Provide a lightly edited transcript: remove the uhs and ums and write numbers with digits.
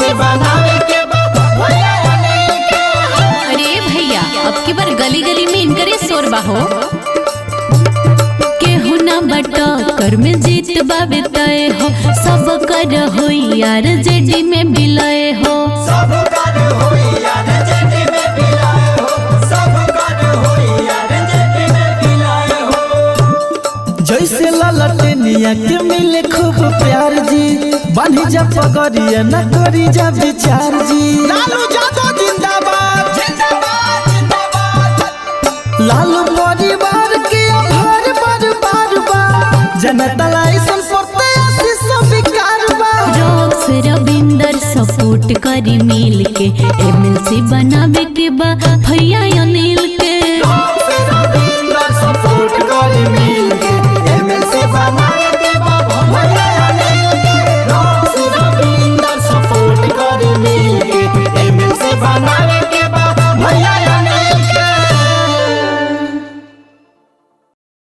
MLC बनावे के बा भैया अनिल के। अरे भैया अब की बार गली गली में इनकरे शोर बाहो। केहू ना बटकर में जीत बाबे तय हो, सब कर हो यार जेडी में बिलय हो। सब कर हो यार जेडी में बिलाए हो, सब कर हो यार जेडी में बिलाए हो। जैसे ललटनिया के मिले खूब प्यार जी, बांधी जा पगड़िया न करी जा विचार जी। लालू यादव जिंदाबाद जिंदाबाद जिंदाबाद। लालू परिवार के आभार बार बार बा, जनता लाइसन पड़ते आशीष विकार बा। रॉक्स रविंदर सपोर्ट करी मिल के, एमएलसी बनावे के बा भैया अनिल के। रविंदर सपोर्ट करी मिल के, एमएलसी बनावे के बा भैया अनिल के। रविंदर सपोर्ट करी मिल के, एमएलसी बनावे